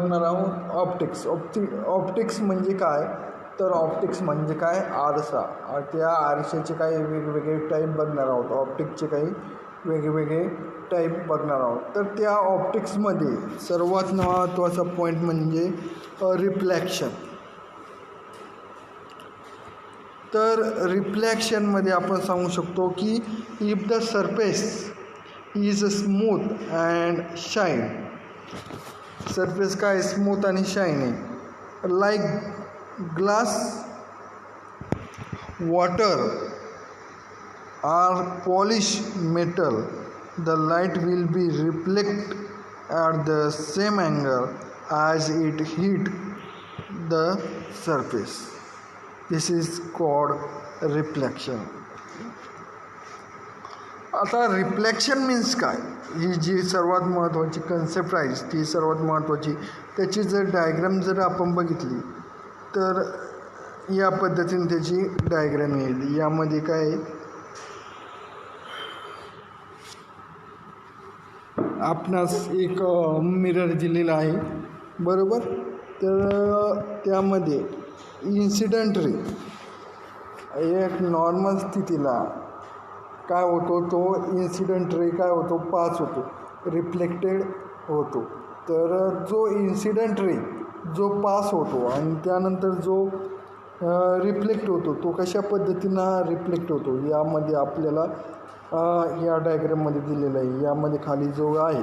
बघणार आहोत ऑप्टिक्स म्हणजे काय, तर ऑप्टिक्स म्हणजे काय, आरसा. त्या आरशाचे काही वेगवेगळे टाईप बघणार आहोत. ऑप्टिक्सचे काही वेगवेगळे टाईप बघणार आहोत. तर त्या ऑप्टिक्समध्ये सर्वात महत्त्वाचा पॉईंट म्हणजे रिफ्लॅक्शन. तर रिफ्लॅक्शनमध्ये आपण सांगू शकतो की if the surface is smooth and shine. Surface काय स्मूथ आणि शाईन आहे, like glass, water or polish metal, the light will be reflect at the same angle as it hit the surface. This is called reflection. आता reflection means काय, ही जी सर्वात महत्त्वाची concept आहे, ती सर्वात महत्त्वाची. त्याची जर डायग्राम जर आपण बघितली तर या पद्धतीने त्याची डायग्राम येईल. यामध्ये काय आपणास एक मिरर दिलेला आहे, बरोबर. तर त्यामध्ये इन्सिडेंट रे एक नॉर्मल स्थितीला काय होतो, तो इन्सिडेंट रे काय होतो, पास होतो, रिफ्लेक्टेड होतो. तर जो इन्सिडेंट रे जो पास होतो आणि त्यानंतर जो रिफ्लेक्ट होतो, तो कशा पद्धतीनं रिफ्लेक्ट होतो यामध्ये आपल्याला या डायग्राममध्ये दिलेलं आहे. यामध्ये खाली जो आहे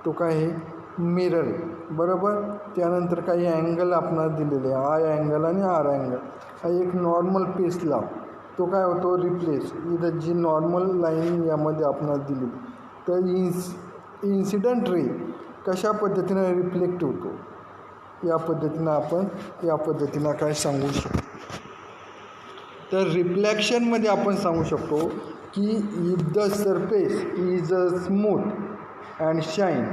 तो काय आहे, मिरर आहे, बरोबर. त्यानंतर काही अँगल आपणास दिलेले आहे, आय अँगल आणि आर अँगल. हा एक नॉर्मल पेसला तो काय होतो, रिप्लेस. इथं जी नॉर्मल लाईन यामध्ये आपणास दिली, तर इन्सिडेंट रे कशा पद्धतीनं रिफ्लेक्ट होतो या पद्धतीनं आपण या पद्धतीनं काय सांगू शकतो. तर रिफ्लॅक्शनमध्ये आपण सांगू शकतो की if the surface is smooth and shine,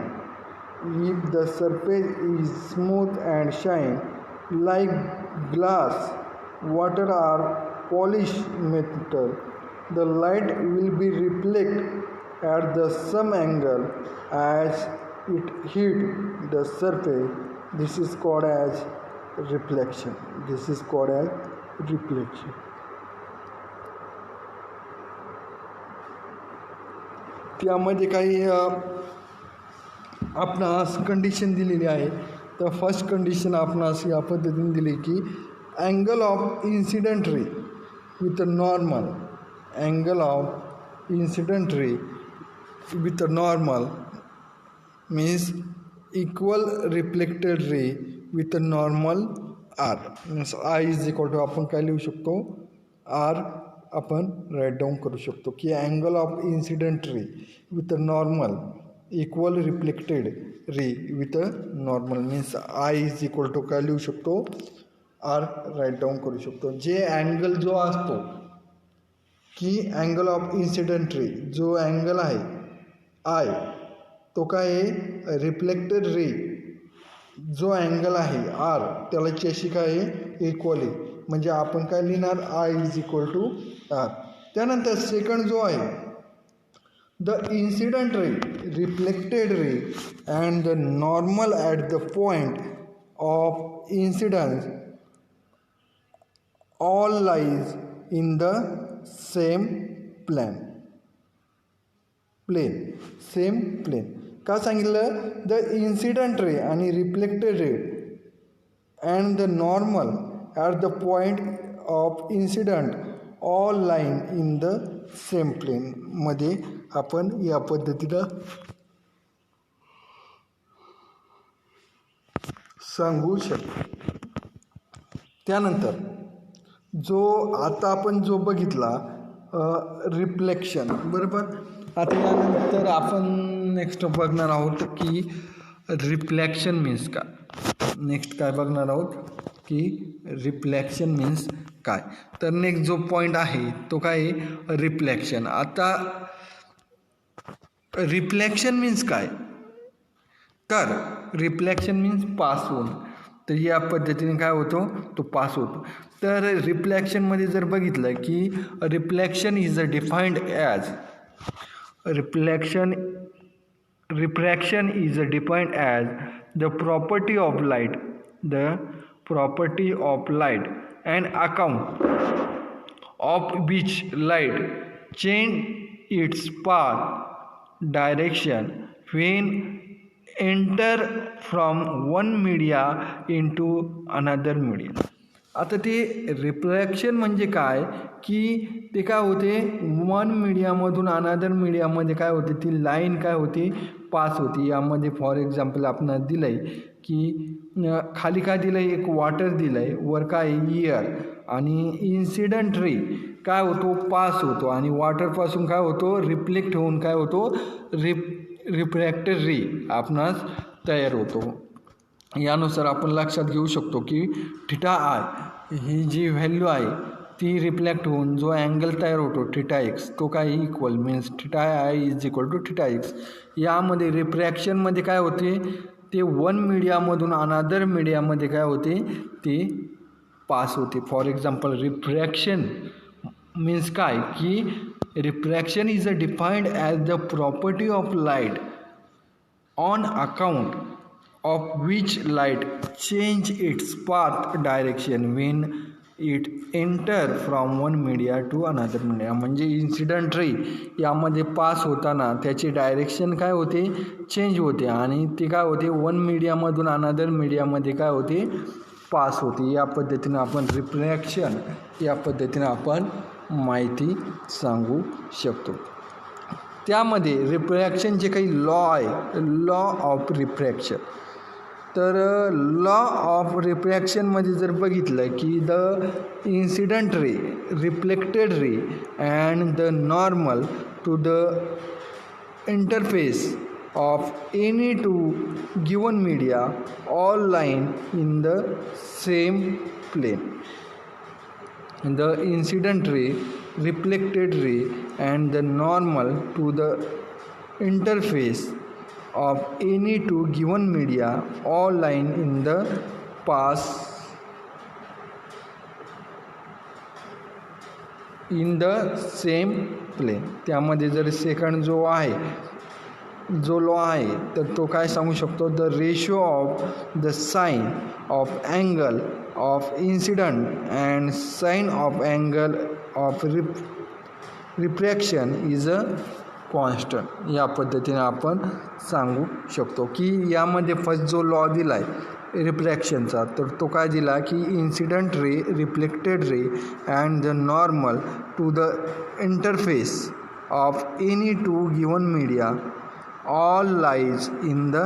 if the surface is smooth and shine like glass, water or polish metal, the light will be reflect at the same angle as it hit the surface. This is called as reflection. This is called as reflection. त्यामध्ये काही आपणास condition दिलेली आहे. तर first condition आपणास या पद्धतीने दिली की angle of incident ray with normal, angle of incident ray with normal means equal reflected ray with normal R. Means I is equal to आपण काय लिहू शकतो, आर आपण राईट डाऊन करू शकतो की angle of incident ray with normal equal reflected ray with normal means I is equal to काय लिहू शकतो, आर राईट डाऊन करू शकतो. जे अँगल जो असतो की अँगल ऑफ इन्सिडेंट रे, जो अँगल आहे आय, तो काय आहे, रिफ्लेक्टेड रे जो अँगल आहे आर, त्याला च्याशी काय आहे, इक्वल आहे. म्हणजे आपण काय लिहिणार, I is equal to R. त्यानंतर सेकंड जो आहे, the incident ray, reflected ray and the normal at the point of incidence all lies in the same plane. Same plane का सांगितलं, द इन्सिडेंट रे आणि reflected ray and the normal at the point of incident all line in the same plane मध्ये आपण या पद्धतीनं सांगू शकतो. त्यानंतर जो आता आपण जो बघितला रिफ्लेक्शन, बरोबर. आता यानंतर आपण नेक्स्ट बघणार आहोत की रिफ्लेक्शन मीन्स काय. नेक्स्ट काय बघणार आहोत की रिफ्लेक्शन मीन्स काय. तर नेक्स्ट जो पॉईंट आहे तो काय आहे, रिफ्लेक्शन. आता रिफ्लेक्शन मीन्स काय, तर रिफ्लेक्शन मीन्स पास होणं. तर या पद्धतीने काय होतो, तो पास होतो. तर रिफ्लेक्शनमध्ये जर बघितलं की reflection is a defined as refraction is defined as the property of light, an account of which light change its path direction when enter from one media into another media. आता ते refraction म्हणजे काय की ते काय होते one मीडियामधून another मीडियामध्ये काय होते ती लाईन काय होती पास होती. यामध्ये फॉर एक्झाम्पल आपण दिलं आहे की खाली काय दिलं आहे एक वॉटर दिलं आहे वर काय एअर आणि इन्सिडंट रे काय होतो पास होतो आणि वॉटरपासून काय होतो रिफ्लेक्ट होऊन काय होतो रिफ्रॅक्टेड रे आपणास तयार होतो. यानुसार आपण लक्षात घेऊ शकतो की थिटा आय ही जी व्हॅल्यू आहे ती रिफ्लेक्ट होऊन जो अँगल तयार होतो थिटा एक्स तो काय equal means theta I is equal to theta X. यामध्ये रिफ्रॅक्शनमध्ये काय होते ते वन मीडियामधून अनदर मीडियामध्ये काय होते ते पास होते. फॉर एक्झाम्पल रिफ्रॅक्शन मीन्स काय की refraction is a defined as the property of light on account of which light change its path direction when it enter from one media to another media. म्हणजे incident रे यामध्ये pass होताना त्याची direction काय होते change होते आणि ती काय होते वन मीडियामधून अनदर मीडियामध्ये काय होते पास होते. या पद्धतीनं आपण रिफ्रॅक्शन या पद्धतीनं आपण माहिती सांगू शकतो. त्यामध्ये रिफ्रॅक्शनचे काही लॉ आहे लॉ ऑफ रिफ्रॅक्शन. तर लॉ ऑफ रिफ्रॅक्शनमध्ये जर बघितलं की the incident ray reflected ray and the normal to the interface of any two given media all line in the same plane. The incident ray reflected ray and the normal to the interface of any two given media all line in the pass in the same plane. त्यामध्ये जर second जो आहे जो law आहे तर तो काय सांगू शकतो the ratio of the sine of angle of incident and sine of angle of refraction is a constant. या पद्धतीने आपण सांगू शकतो की यामध्ये फर्स्ट जो लॉ दिला आहे रिफ्रॅक्शनचा तर तो काय दिला की incident ray reflected ray and the normal to the interface of any two given media all lies in the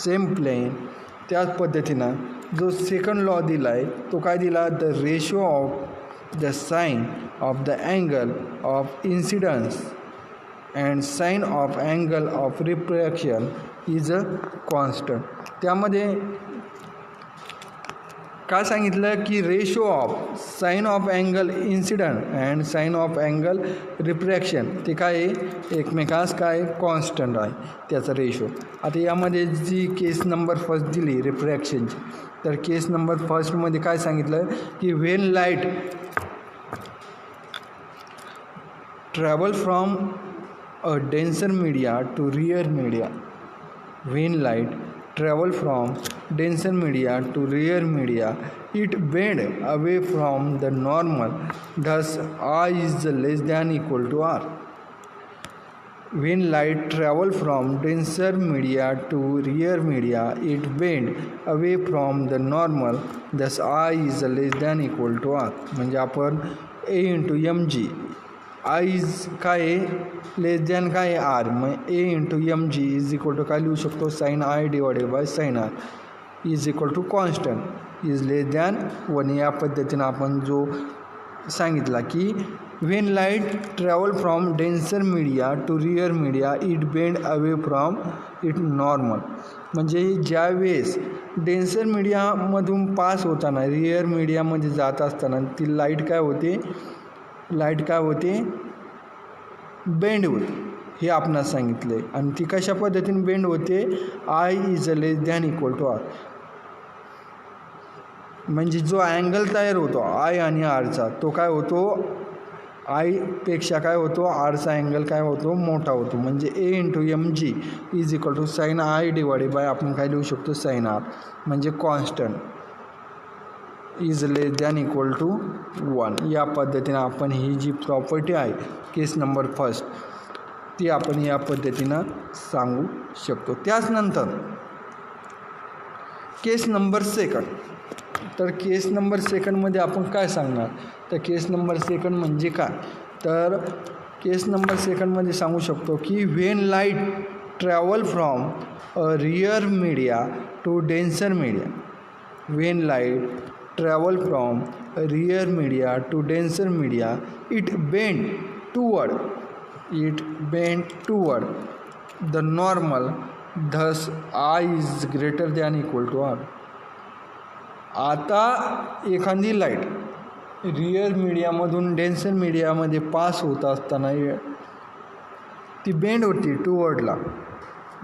same plane. त्याच पद्धतीनं जो सेकंड लॉ दिला आहे तो काय दिला the ratio of the sine of the angle of incidence and sine of angle of refraction is a constant. त्यामध्ये काय सांगितलं की ratio of sine of angle incident and sine of angle refraction ते काय आहे एकमेकास काय कॉन्स्टंट आहे त्याचा रेशो. आता यामध्ये जी केस नंबर फर्स्ट दिली रिफ्रॅक्शनची तर केस नंबर फर्स्टमध्ये काय सांगितलं की when light travel from a denser media to rear media. When light travel from denser media to rear media, it bend away from the normal. Thus, I is less than equal to R. When light travel from denser media to rear media, it bend away from the normal. Thus, I is less than equal to R. म्हणजे आपण A into mg I is काय आहे less than काय आहे R मग A into M G is equal to काय लिहू शकतो sine I divided by sine R is equal to constant is less than one. या पद्धतीनं आपण जो सांगितला की when light travel from denser media to rarer media it bend away from it normal. म्हणजे ज्यावेळेस डेन्सर मीडियामधून पास होताना रिअर मीडियामध्ये जात असताना ती लाईट काय होते बेंड होते हे आपणास सांगितले आणि ती कशा पद्धतीने बेंड होते I is less than equal to R. म्हणजे जो अँगल तयार होतो आय आणि आरचा तो काय होतो आयपेक्षा काय होतो, आरचा अँगल काय होतो, मोठा होतो. म्हणजे A into M G is equal to sine I divided by आपण काय लिहू शकतो, साईन आर. म्हणजे constant is less than equal to 1. या पद्धतीनं आपण ही जी प्रॉपर्टी आहे केस नंबर फर्स्ट ती आपण या पद्धतीनं सांगू शकतो. त्याचनंतर केस नंबर सेकंड. तर केस नंबर सेकंडमध्ये आपण काय सांगणार, तर केस नंबर सेकंड म्हणजे काय, तर केस नंबर सेकंडमध्ये सांगू शकतो की when light travel from a rarer media to denser media, when light travel from a rarer media to denser media it bend toward the normal, thus I is greater than equal to R. आता एखादी light rear मीडियामधून denser मीडियामध्ये pass होत असताना ती bend होती टूवर्डला,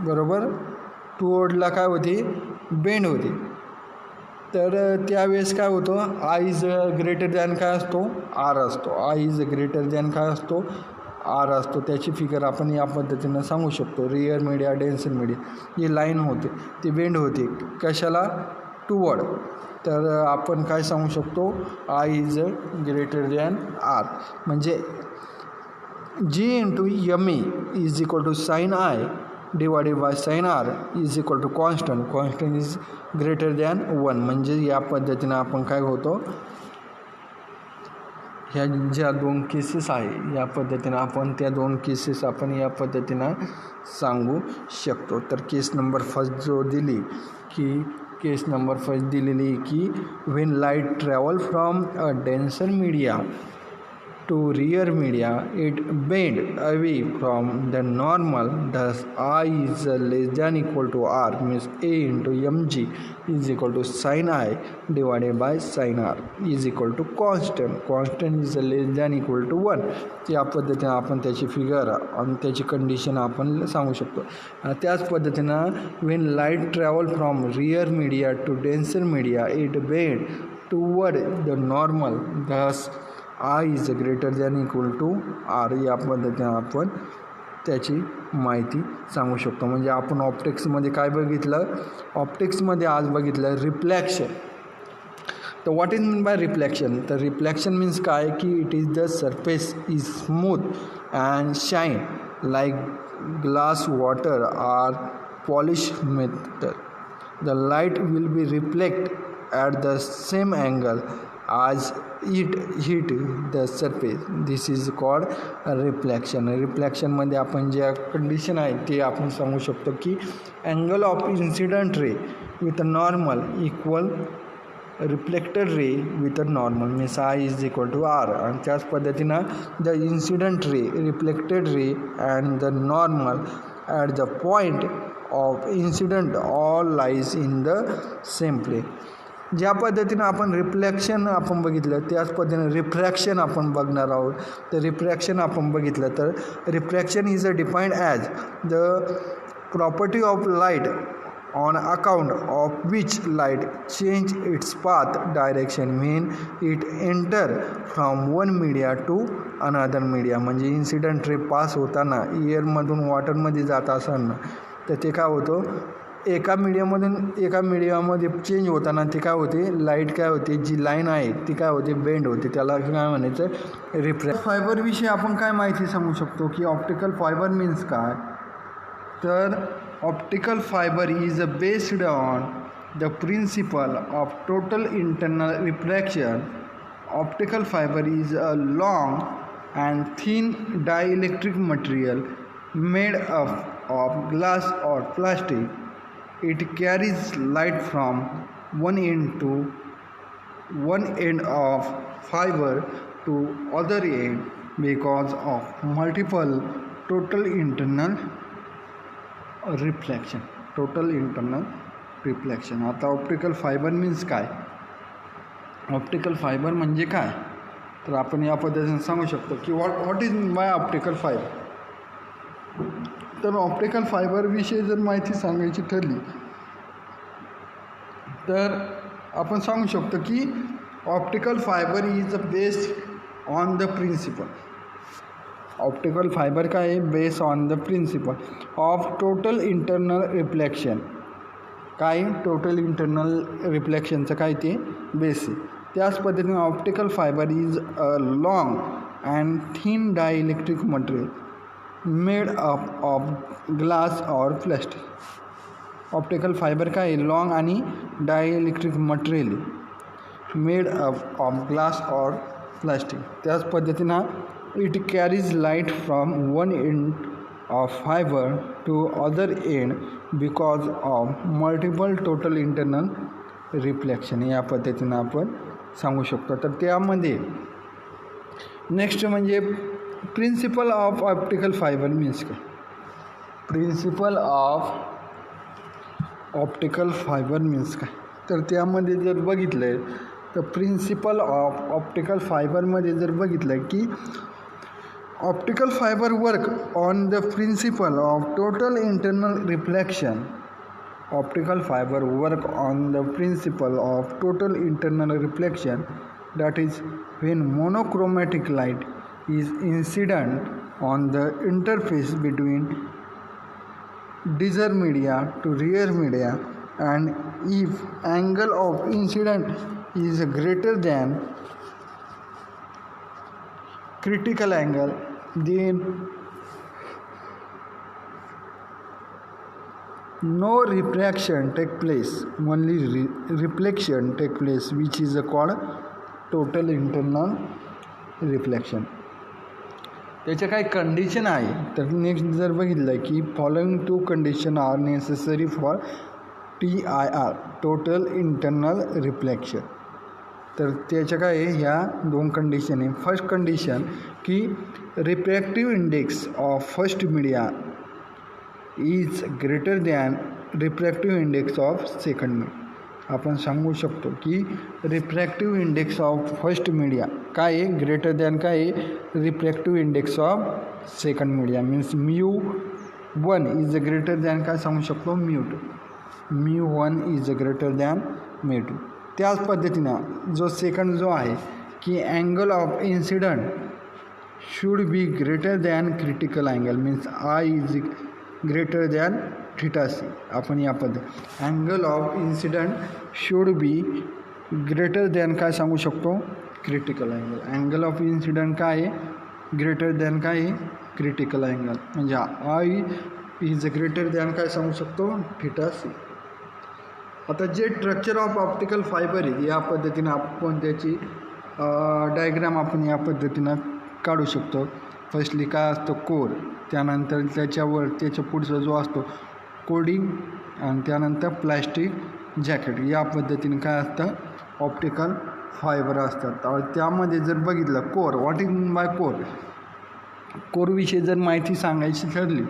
बरोबर, टूवर्डला काय होती, बेंड होती. तर त्यावेळेस काय होतं, आय इज ग्रेटर दॅन काय असतो, आर असतो. आय इज ग्रेटर दॅन काय असतो, आर असतो. त्याची फिगर आपण या पद्धतीनं सांगू शकतो. रियर मीडिया डेन्सर मीडिया ही लाईन होते ती बेंड होते कशाला, टूवर्ड. तर आपण काय सांगू शकतो, I is greater than R. म्हणजे G into M E is equal to sine I divided by sine R is equal to constant is greater than 1. म्हणजे या पद्धतीनं आपण काय होतो, ह्या ज्या दोन केसेस आहे या पद्धतीनं आपण त्या दोन केसेस आपण या पद्धतीनं सांगू शकतो. तर केस नंबर फर्स्ट जो दिली की केस नंबर फर्स्ट दिलेली की when light travel from a denser media to rear media it bend away from the normal, thus I is less than equal to R, means A into mg is equal to sin I divided by sin R is equal to constant is less than equal to 1. या पद्धतीने आपण त्याची figure आणि त्याची condition आपण सांगू शकतो. त्याच पद्धतीनं when light travel from rear media to denser media it bend toward the normal, thus I is greater than equal to R. या पद्धतीने आपण त्याची माहिती सांगू शकतो. म्हणजे आपण ऑप्टिक्समध्ये काय बघितलं, ऑप्टिक्समध्ये आज बघितलं रिफ्लॅक्शन. तर what is mean by reflection, तर रिफ्लॅक्शन मीन्स काय की it is the surface is smooth and shine like glass water or polish metal. The light will be reflect at the same angle as it hit the surface. This is called reflection. रिफ्लॅक्शनमध्ये आपण ज्या condition आहे ते आपण सांगू शकतो की angle of incident ray with a normal equal reflected ray with a normal, means I is equal to r. आणि त्याच पद्धतीनं the incident ray, reflected ray and the normal at the point of incident all lies in the same plane. ज्या पद्धतीनं आपण reflection आपण बघितलं त्याच पद्धतीनं रिफ्रॅक्शन आपण बघणार आहोत. तर रिफ्रॅक्शन आपण बघितलं तर refraction is a defined as the property of light on account of which light change its path direction when it enter from one media to another media. म्हणजे इन्सिडंट रे पास होताना एअरमधून वॉटरमध्ये जात असताना तर ते काय होतं, एका मीडियामधून एका मीडियामध्ये चेंज होताना ते काय होते, लाईट काय होते, जी लाईन आहे ती काय होते, बेंड होते. त्याला काय म्हणायचं, रिफ्रॅक्ट. फायबरविषयी आपण काय माहिती सांगू शकतो की ऑप्टिकल फायबर मीन्स काय, तर optical fibre is based on the principle of total internal refraction. Optical fibre is a long and thin dielectric material made up of glass और plastic. It carries light from one end of fiber to other end because of multiple total internal reflection. आता optical fibre means काय, optical fibre म्हणजे काय, तर आपण या पद्धतीने सांगू शकतो की what is by optical fibre. तर ऑप्टिकल फायबरविषयी जर माहिती सांगायची ठरली तर आपण सांगू शकतो की optical fibre is based on the principle. Optical fibre काय आहे, base on the principle of total internal reflection. काय टोटल इंटरनल रिफ्लेक्शनचं काय ते बेस आहे. त्याच पद्धतीने optical fibre is a long and thin dielectric material made up of glass और प्लास्टिक. ऑप्टिकल फायबर काय आहे, लॉंग आणि dielectric material made up of glass और प्लास्टिक. त्याच पद्धतीनं it carries light from one end of fibre to other end because of multiple total internal reflection. या पद्धतीनं आपण सांगू शकतो. तर त्यामध्ये नेक्स्ट म्हणजे principle of optical fibre means काय. Principle of optical fibre means काय, तर त्यामध्ये जर बघितलं तर प्रिन्सिपल ऑफ ऑप्टिकल फायबरमध्ये जर बघितलं की optical fibre work on the principle of total internal reflection. Optical fibre work on the principle of total internal reflection, that is when monochromatic light is incident on the interface between discernible media to rear media, and if angle of incident is greater than critical angle, then no refraction take place, only reflection take place, which is called total internal reflection. त्याच्या काही condition आहे. तर next जर बघितलं की following two condition are necessary for TIR total internal reflection. तर त्याच्या काय आहे, ह्या दोन कंडिशन आहे. फर्स्ट कंडिशन की refractive index of first media is greater than refractive index of second media. आपण सांगू शकतो की refractive index of first media काय आहे, ग्रेटर दॅन काय आहे, refractive index of second media. Means μ1 is greater than काय सांगू शकतो, μ2. μ1 इज ग्रेटर दॅन μ2. त्याच पद्धतीनं जो सेकंड जो आहे की angle of incident should be greater than critical angle, means I is greater than θc. आपण या पद्धत angle of incident should be greater than काय सांगू शकतो, critical angle. Angle of incident काय आहे, ग्रेटर दॅन काय आहे, क्रिटिकल अँगल. म्हणजे I इज ग्रेटर दॅन काय सांगू शकतो, θc. आता जे स्ट्रक्चर ऑफ ऑप्टिकल फायबर आहे या पद्धतीनं आपण त्याची डायग्राम आपण या पद्धतीनं काढू शकतो. फर्स्टली काय असतं, कोर, त्यानंतर त्याच्यावर त्याच्या पुढचा जो असतो कोडिंग, आणि त्यानंतर प्लॅस्टिक जॅकेट. या पद्धतीने काय असतं, ऑप्टिकल फायबर असतात. त्यामध्ये जर बघितलं core, what is by core, कोरविषयी जर माहिती सांगायची ठरली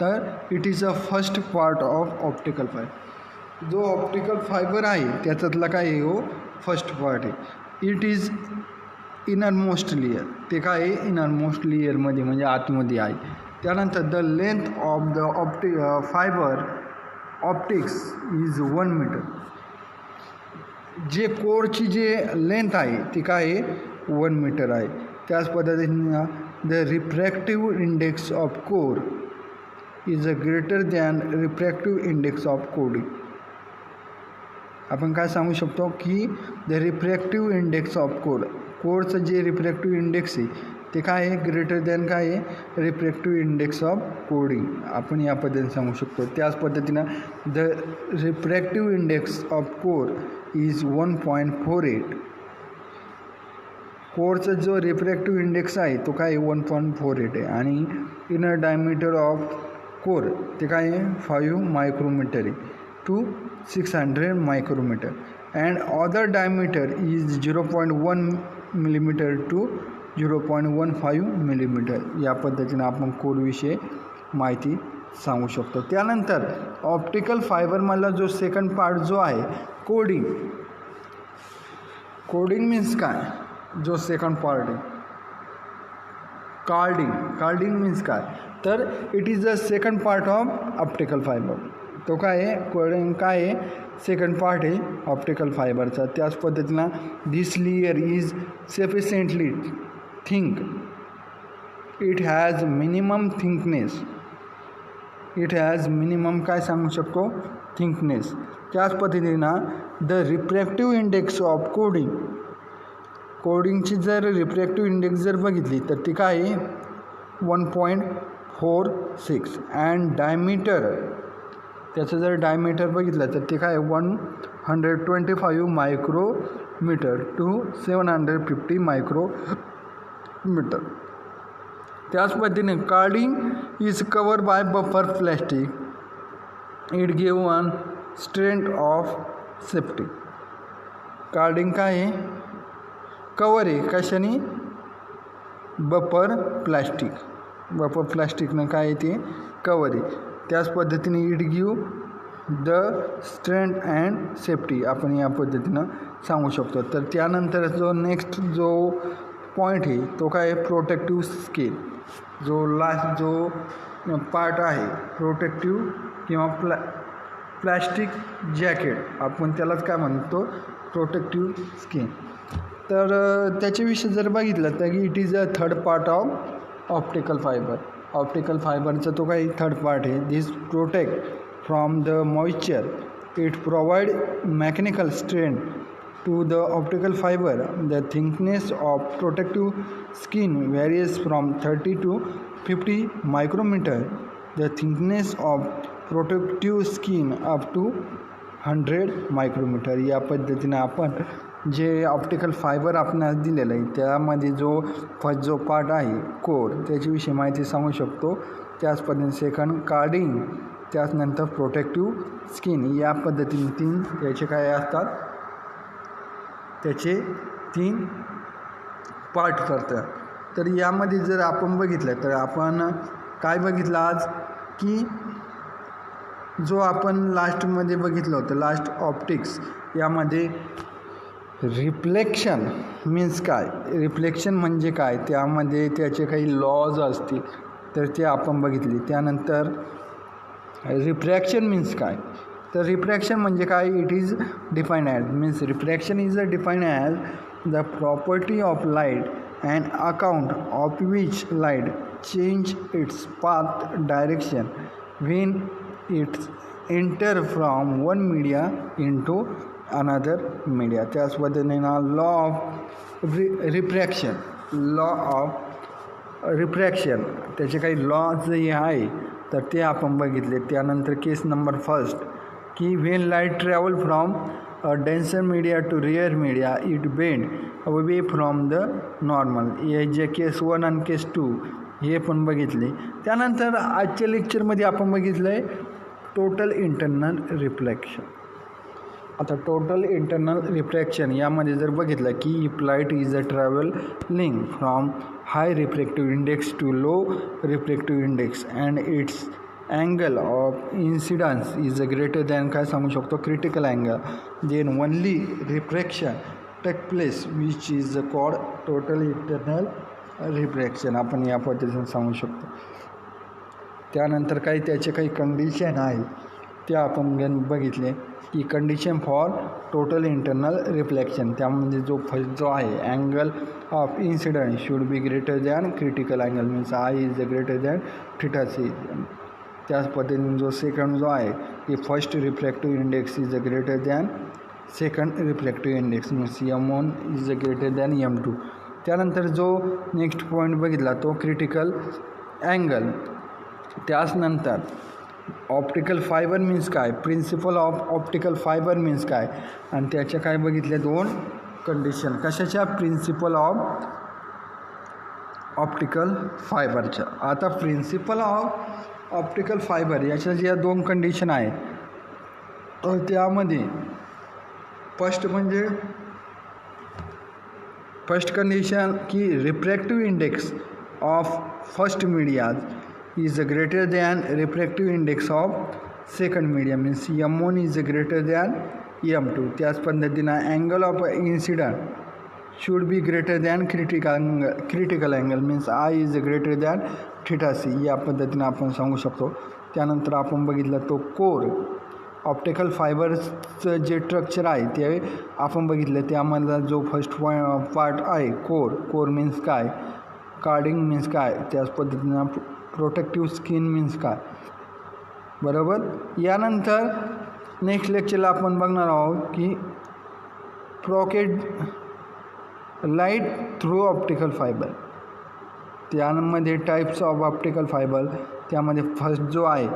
तर it is a first part of optical fibre. जो ऑप्टिकल फायबर आहे त्याच्यातला काय आहे, हो फर्स्ट पार्ट आहे. इट इज इनरमोस्ट लेयर, ते काय आहे, इनरमोस्ट लेयरमध्ये म्हणजे आतमध्ये आहे. त्यानंतर the length of the fibre optics is 1 metre. जे कोरची जे लेंथ आहे ती काय आहे, 1 मीटर आहे. त्याच पद्धतीने the refractive index of core is greater than refractive index of coding. आपण काय सांगू शकतो की द रिफ्रॅक्टिव्ह इंडेक्स ऑफ कोरचं जे रिफ्रॅक्टिव्ह इंडेक्स आहे ते काय आहे, ग्रेटर दॅन काय आहे, रिफ्रॅक्टिव्ह इंडेक्स ऑफ कोडिंग. आपण या पद्धतीने सांगू शकतो. त्याच पद्धतीनं the refractive index of core is 1.48. कोरचा जो रिफ्रॅक्टिव्ह इंडेक्स आहे तो काय आहे, 1.48 आहे. आणि इनर डायमीटर ऑफ कोर ते काय आहे, 5 मायक्रोमीटर आहे to 600 micrometre. And other diameter is 0.1 millimetre to 0.15 millimetre. या पद्धतीनं आपण कोडविषयी माहिती सांगू शकतो. त्यानंतर ऑप्टिकल फायबरमधला जो सेकंड पार्ट जो आहे कोडिंग. कोडिंग मीन्स काय, जो सेकंड पार्ट आहे कार्डिंग मीन्स काय, तर it is the second part of optical fibre. तो काय आहे, कोडिंग काय आहे, सेकंड पार्ट आहे ऑप्टिकल फायबरचा. त्याच पद्धतीनं this layer is sufficiently think it has minimum thickness. It has minimum काय सांगू शकतो, थिकनेस. त्याच पद्धतीनं द रिफ्रॅक्टिव्ह इंडेक्स ऑफ कोडिंगची जर रिफ्रॅक्टिव्ह इंडेक्स जर बघितली तर ती काय आहे 1.46 अँड डायमीटर, त्याचं जर डायमीटर बघितलं तर ते काय 125 मायक्रोमीटर टू 750 मायक्रोमीटर. त्याच पद्धतीने carding is cover by buffer plastic. It give one strength of safety. Carding काय आहे, कवर आहे कशाने, बफर प्लॅस्टिकनं काय आहे ते कवर आहे. त्याच पद्धतीने it give the strength and safety आपण या पद्धतीनं सांगू शकतो. तर त्यानंतर जो नेक्स्ट जो पॉईंट आहे तो काय आहे, प्रोटेक्टिव्ह स्किन. जो लास्ट जो पार्ट आहे प्रोटेक्टिव्ह किंवा प्लॅस्टिक जॅकेट, आपण त्यालाच काय म्हणतो, प्रोटेक्टिव्ह स्किन. तर त्याच्याविषयी जर बघितलं तर it is a third part of optical fibre. Optical फायबरचा तो काही थर्ड पार्ट आहे. This protect from the moisture. It provide mechanical strength to the optical fiber. The thickness of protective skin varies from 30 to 50 micrometer. The thickness of protective skin up to 100 micrometer. या पद्धतीने आपण जे optical fibre आपणास दिलेलं आहे त्यामध्ये जो first जो पार्ट आहे कोर त्याच्याविषयी माहिती सांगू शकतो. त्याच पद्धतीने सेकंड कार्डिंग, त्याचनंतर प्रोटेक्टिव्ह स्किन. या पद्धतीने तीन याचे काय असतात, त्याचे 3 पार्ट करतात. तर यामध्ये जर आपण बघितलं तर आपण काय बघितलं आज की जो आपण लास्टमध्ये बघितलं होतं लास्ट ऑप्टिक्स, यामध्ये रिफ्लेक्शन मीन्स काय, रिफ्लेक्शन म्हणजे काय, त्यामध्ये त्याचे काही लॉज असतील तर ते आपण बघितले. त्यानंतर रिफ्रॅक्शन मीन्स काय, तर रिफ्रॅक्शन म्हणजे काय, it is define as means refraction is define as the property of light and account of which light change its path direction when it's enter from one media into another media. त्याच पद्धतीनं law of refraction त्याचे काही lodge जे आहे तर ते आपण बघितले. त्यानंतर केस नंबर फर्स्ट की when light travel from a denser media to rare media it bend away from the normal. हे जे केस 1 आणि केस 2 हे पण बघितले. त्यानंतर आजच्या लेक्चरमध्ये आपण बघितलं आहे टोटल इंटरनल रिफ्लेक्शन. आता टोटल इंटरनल रिफ्रॅक्शन यामध्ये जर बघितलं की if light is a travelling from high refractive index to low refractive index and its angle of incidence is greater than काय सांगू शकतो, critical angle, then only refraction take place which is called total internal refraction. आपण या पद्धतीने सांगू शकतो. त्यानंतर काही त्याचे काही कंडिशन आहे त्या आपण बघितले की condition for total internal reflection, त्यामध्ये जो फर्स्ट जो आहे angle of incidence should be greater than critical angle means I is greater than theta c. त्याच पद्धतीने जो सेकंड जो आहे की first refractive index is greater than second refractive index means M1 is greater than M2. त्यानंतर जो next point बघितला तो क्रिटिकल अँगल. त्याचनंतर ऑप्टिकल फायबर मीन्स काय, principle of optical fibre means काय, आणि त्याच्या काय बघितले 2 कंडिशन कशाच्या, प्रिन्सिपल ऑफ ऑप्टिकल फायबरच्या. आता प्रिन्सिपल ऑफ ऑप्टिकल फायबर याच्या ज्या 2 कंडिशन आहेत तर त्यामध्ये फर्स्ट म्हणजे फर्स्ट कंडिशन की refractive index of first media is greater than refractive index of second medium means M1 is greater than M2. त्याच पद्धतीनं angle of incident should be greater than critical angle means I is greater than theta c. या पद्धतीनं आपण सांगू शकतो. त्यानंतर आपण बघितलं तो कोर ऑप्टिकल फायबरचं जे स्ट्रक्चर आहे ते आपण बघितलं. त्यामधला जो फर्स्ट पार्ट आहे कोर मीन्स काय, कार्डिंग मीन्स काय, त्याच पद्धतीनं प्रोटेक्टिव्ह स्किन मीन्स काय, बरोबर. यानंतर नेक्स्ट लेक्चरला आपण बघणार आहोत की pocket light through optical fibre, त्यामध्ये टाईप्स ऑफ ऑप्टिकल फायबर. त्यामध्ये फर्स्ट जो आहे